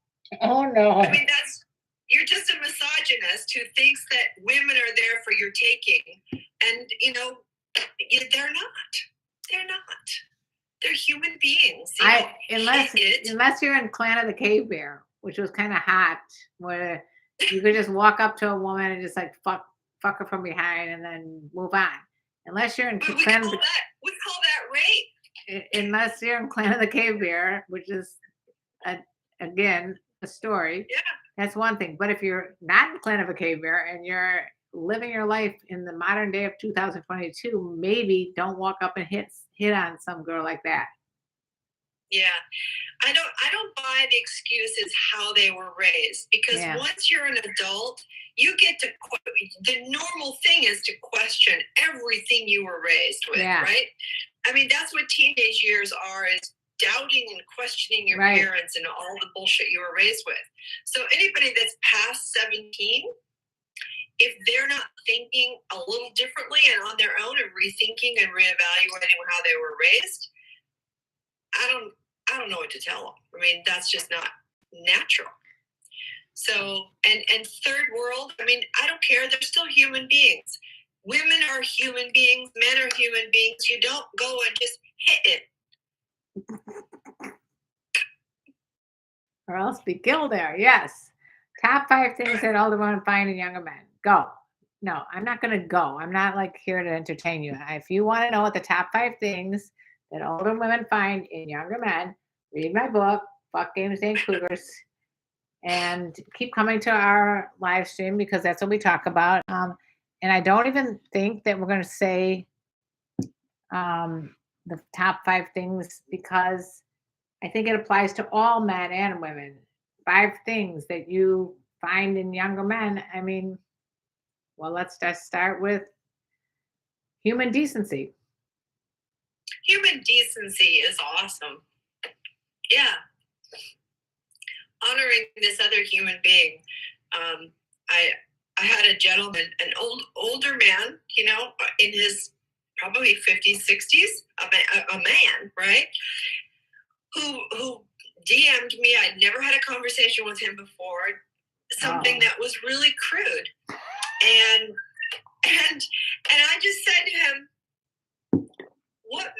Oh no. I mean, you're just a misogynist who thinks that women are there for your taking, and they're not. They're not. They're human beings. Unless you're in Clan of the Cave Bear, which was kind of hot, where you could just walk up to a woman and just like fuck her from behind and then move on. Unless you're in we call that rape. unless you're in Clan of the Cave Bear, which is again a story. Yeah. That's one thing. But if you're not in Clan of a Cave Bear and you're living your life in the modern day of 2022, maybe don't walk up and hit on some girl like that. Yeah. I don't buy the excuses how they were raised, because Yeah. once you're an adult, you get to the normal thing is to question everything you were raised with, Yeah. right? I mean, that's what teenage years are, is doubting and questioning your Right. parents and all the bullshit you were raised with. So anybody that's past 17, if they're not thinking a little differently and on their own and rethinking and reevaluating how they were raised, I don't know what to tell them. I mean, that's just not natural. So, and third world, I mean, I don't care. They're still human beings. Women are human beings. Men are human beings. You don't go and just hit it. Or else be killed there. Yes. Top 5 things that older women find in younger men. Go. No, I'm not going to go. I'm not like here to entertain you. If you want to know what the top 5 things that older women find in younger men, read my book, Fuck Games and Cougars, and keep coming to our live stream because that's what we talk about. And I don't even think that we're going to say the top 5 things because I think it applies to all men and women. 5 things that you find in younger men. I mean, well, let's just start with human decency. Human decency is awesome. Yeah. Honoring this other human being. I had a gentleman, an older man, you know, in his probably 50s, 60s, a man, right? Who DM'd me. I'd never had a conversation with him before. Something that was really crude. And I just said to him, what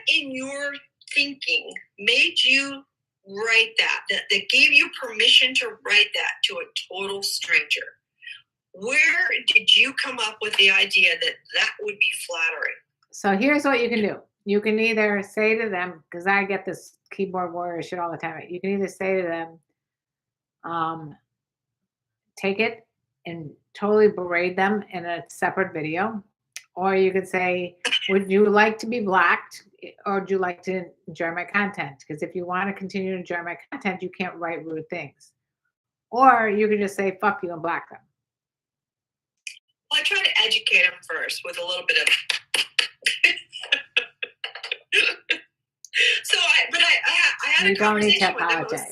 in your thinking made you write that gave you permission to write that to a total stranger? Where did you come up with the idea that would be flattering? So here's what you can do. You can either say to them, because I get this keyboard warrior shit all the time. You can either say to them, take it and totally berate them in a separate video. Or you could say, would you like to be blocked or would you like to enjoy my content? Because if you want to continue to enjoy my content, you can't write rude things. Or you could just say, fuck you and block them. Well, I try to educate them first with a little bit of... I had a conversation with him.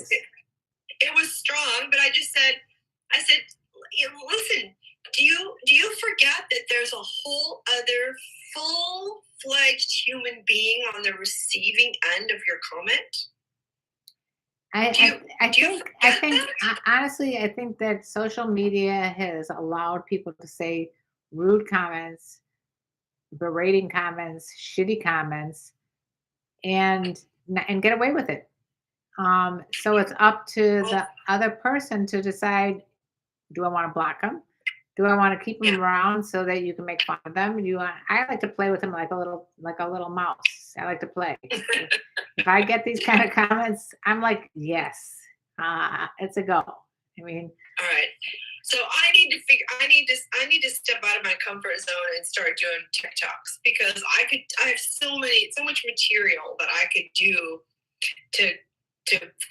It was strong, but I said, listen, do you forget that there's a whole other full-fledged human being on the receiving end of your comment? I think honestly, I think that social media has allowed people to say rude comments, berating comments, shitty comments, and get away with it. So it's up to the other person to decide, do I want to block them? Do I want to keep them around so that you can make fun of them? I like to play with them like a little mouse. I like to play. If I get these kind of comments, I'm like, yes, it's a go. I mean, all right. So I need to step out of my comfort zone and start doing TikToks, because I have so much material that I could do to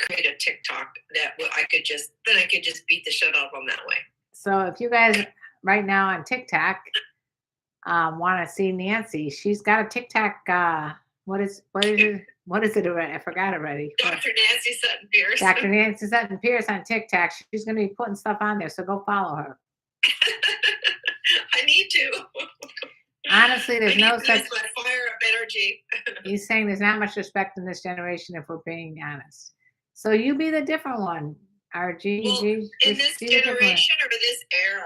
create a TikTok that I could just beat the shit out of them that way. So if you guys right now on TikTok want to see Nancy, she's got a TikTok. What is it already? I forgot already. Dr. Nancy Sutton Pierce. Dr. Nancy Sutton Pierce on TikTok. She's going to be putting stuff on there, so go follow her. I need to. Honestly, there's no such. My fire up energy. He's saying there's not much respect in this generation, if we're being honest. So you be the different one, RG. Well, in this generation or this era?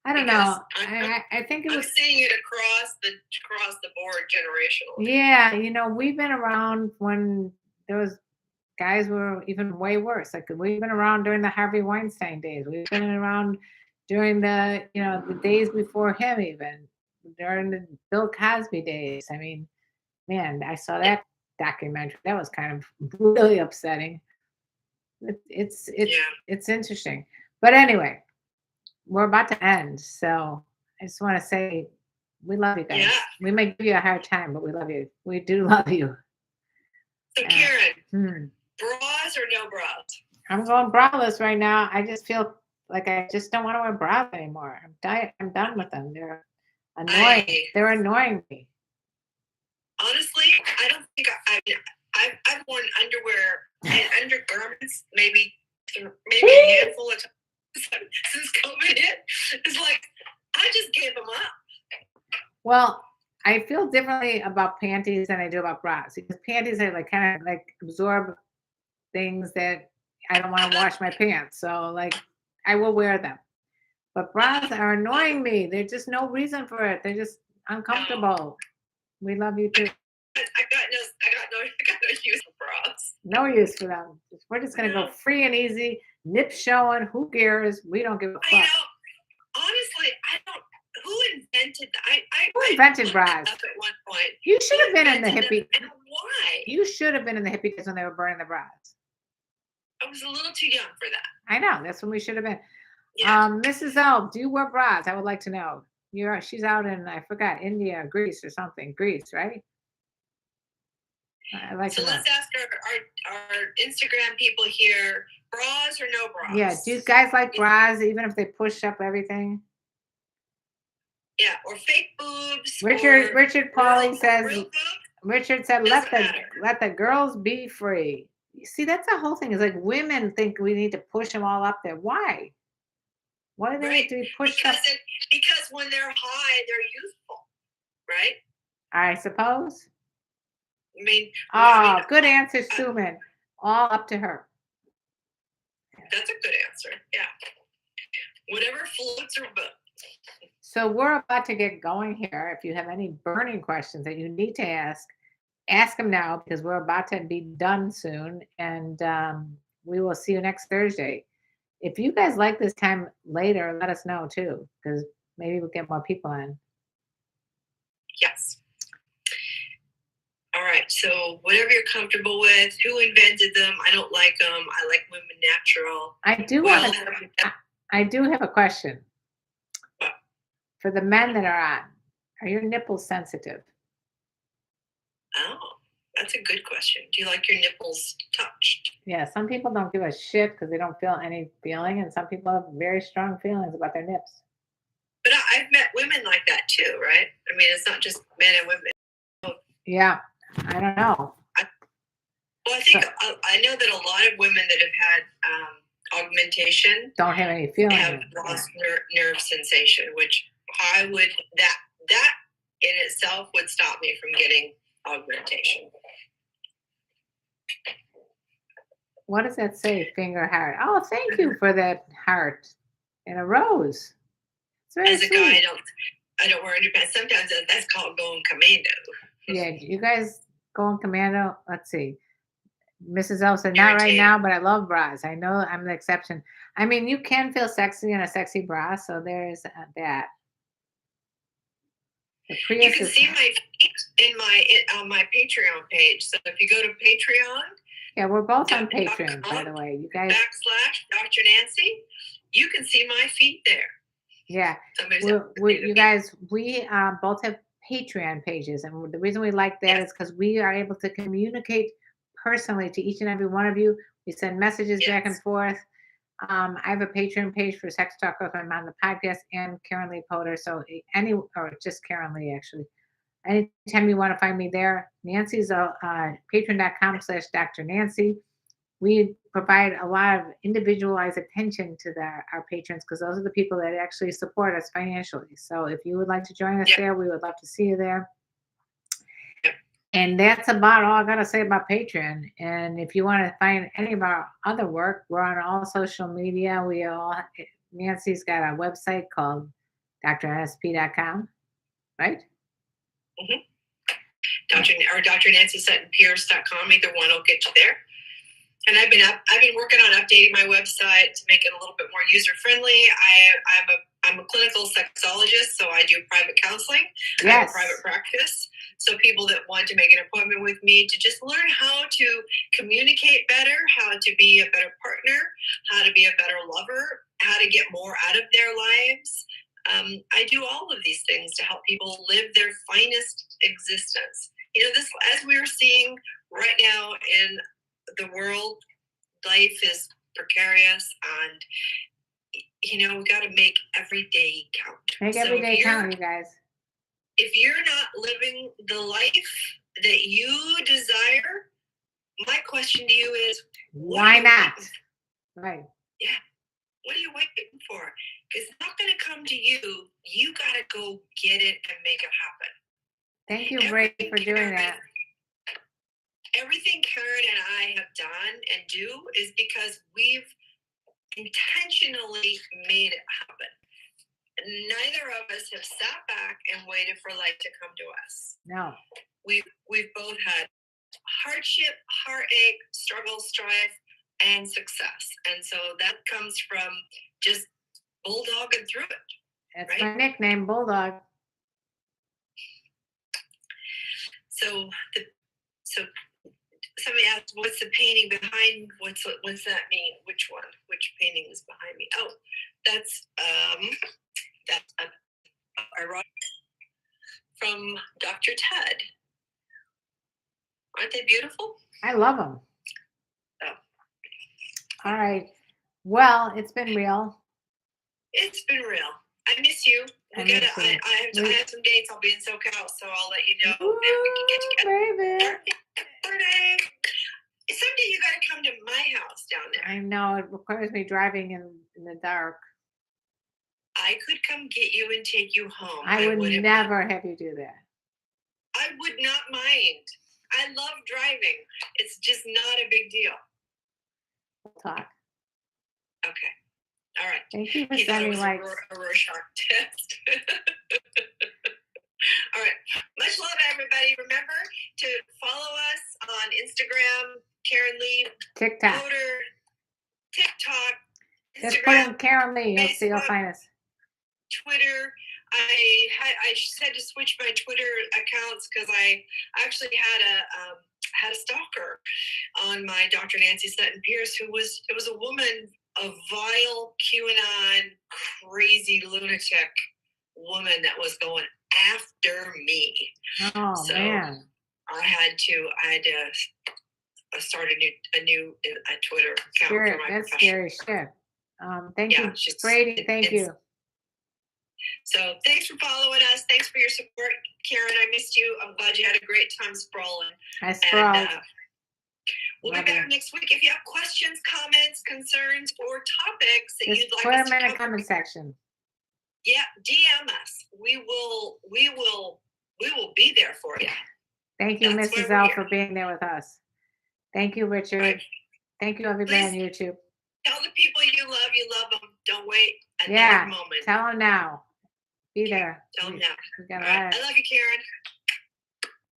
I don't know. I think it was. I'm seeing it across the board generationally. Yeah, we've been around when those guys were even way worse. Like we've been around during the Harvey Weinstein days. We've been around during the the days before him, even during the Bill Cosby days. I mean, Man, I saw that documentary. That was kind of really upsetting. It's interesting. But anyway, we're about to end, so I just want to say we love you guys. Yeah. We may give you a hard time, but we love you. We do love you. So Karen, Hmm. bras or no bras? I'm going braless right now. I just feel like I just don't want to wear bras anymore. I'm done with them. They're annoying. They're annoying me. Honestly, I don't think I've worn underwear and undergarments maybe a handful of times since COVID hit. It's like I just gave them up. Well, I feel differently about panties than I do about bras because panties are like kind of like absorb things that I don't want to wash my pants. So like I will wear them. But bras are annoying me. There's just no reason for it. They're just uncomfortable. No. We love you too. I got no use for bras. No use for them. We're just gonna go free and easy, nips showing. Who cares? We don't give a fuck. I know. Honestly, I don't. Who invented that? Who invented bras? At one point, you should have been in the hippie. Why? You should have been in the hippie days when they were burning the bras. I was a little too young for that. I know. That's when we should have been. Yeah. Mrs. L, do you wear bras? I would like to know. She's out in, I forgot, India, Greece or something. Greece, right? I like so let's ask our Instagram people here, bras or no bras? Yeah, do you guys like bras even if they push up everything? Yeah, or fake boobs. Richard Pauling says, Richard said, let the girls be free. You see, that's the whole thing. Is like women think we need to push them all up there. Why? Why do they need to be pushed up? Because when they're high, they're youthful, right? I suppose. I mean, good answer, Suman. All up to her. That's a good answer. Yeah. Whatever floats her boat. So we're about to get going here. If you have any burning questions that you need to ask them now because we're about to be done soon. And we will see you next Thursday. If you guys like this time later, let us know too, because maybe we'll get more people in. Yes. All right. So whatever you're comfortable with, who invented them? I don't like them. I like women natural. I do have a question. What? For the men that are on, are your nipples sensitive? Oh, that's a good question. Do you like your nipples touched? Yeah, some people don't give a shit because they don't feel any feeling, and some people have very strong feelings about their nips. But I've met women like that too, right? I mean, it's not just men and women. Yeah, I don't know. I know that a lot of women that have had augmentation don't have any feeling. Have lost nerve sensation, which that in itself would stop me from getting augmentation. What does that say? Finger heart. Oh, thank you for that heart and a rose. As a guy, I don't wear underpants. Sometimes that's called going commando. Yeah, you guys going commando? Let's see. Mrs. L said, not right now, but I love bras. I know I'm the exception. I mean, you can feel sexy in a sexy bra, so there is that. You can see my feet on my Patreon page. So if you go to Patreon. Yeah, we're both on Patreon, by the way. You guys. / Dr. Nancy. You can see my feet there. Yeah. You guys, we both have Patreon pages. And the reason we like that is because we are able to communicate personally to each and every one of you. We send messages back and forth. I have a Patreon page for Sex Talk with my mom, the podcast, and KarenLee Potter. So or just KarenLee, actually. Anytime you want to find me there, Nancy's patreon.com/Dr. Nancy. We provide a lot of individualized attention to our patrons because those are the people that actually support us financially. So if you would like to join us there, we would love to see you there. And that's about all I got to say about Patreon. And if you want to find any of our other work, we're on all social media. Nancy's got a website called drnsp.com, right? Mm-hmm. Or drnancysuttonpierce.com. Either one will get you there. And I've been working on updating my website to make it a little bit more user friendly. I'm a clinical sexologist, so I do private counseling. Yes. I have a private practice. So people that want to make an appointment with me to just learn how to communicate better, how to be a better partner, how to be a better lover, how to get more out of their lives. I do all of these things to help people live their finest existence. You know, this, as we're seeing right now in the world, life is precarious, and you know, we got to make every day count. Make every day count, you guys. If you're not living the life that you desire, my question to you is, why not? Right. Yeah. What are you waiting for? It's not going to come to you. You got to go get it and make it happen. Thank you, Ray, for doing that. Everything Karen and I have done and do is because we've intentionally made it happen. Neither of us have sat back and waited for life to come to us. No. We've both had hardship, heartache, struggle, strife, and success. And so that comes from just bulldogging through it. That's right? my nickname, Bulldog. So somebody asked, what's the painting behind? What's that mean? Which one? Which painting is behind me? Oh, that's I wrote from Dr. Ted. Aren't they beautiful? I love them. Oh. All right. Well, it's been real. It's been real. I miss you. I have some dates. I'll be in SoCal, so I'll let you know if we can get together. Baby. Someday you got to come to my house down there. I know it requires me driving in the dark. I could come get you and take you home. I would never have you do that. I would not mind. I love driving. It's just not a big deal. We'll talk. Okay. All right. Thank you for sending likes. A Rorschach test. All right. Much love, everybody. Remember to follow us on Instagram, KarenLee, TikTok, TikTok, just put in Instagram, KarenLee. You'll find us. Twitter. I said to switch my Twitter accounts because I actually had a stalker on my Dr. Nancy Sutton Pierce it was a woman, a vile QAnon crazy lunatic woman that was going after me. Oh, so man. I had to start a new Twitter account for my That's profession. scary shit. Thank you, Brady. Thank you. So thanks for following us. Thanks for your support, Karen. I missed you. I'm glad you had a great time sprawling. I sprawled. And, we'll be back next week. If you have questions, comments, concerns, or topics that you'd like us to put them in the comment section. Yeah, DM us. We will be there for you. Thank you, Mrs. L, for being there with us. Thank you, Richard. Right. Thank you, everybody on YouTube. Tell the people you love them. Don't wait another moment. Tell them now. Be there. Tell them now. I love you, Karen.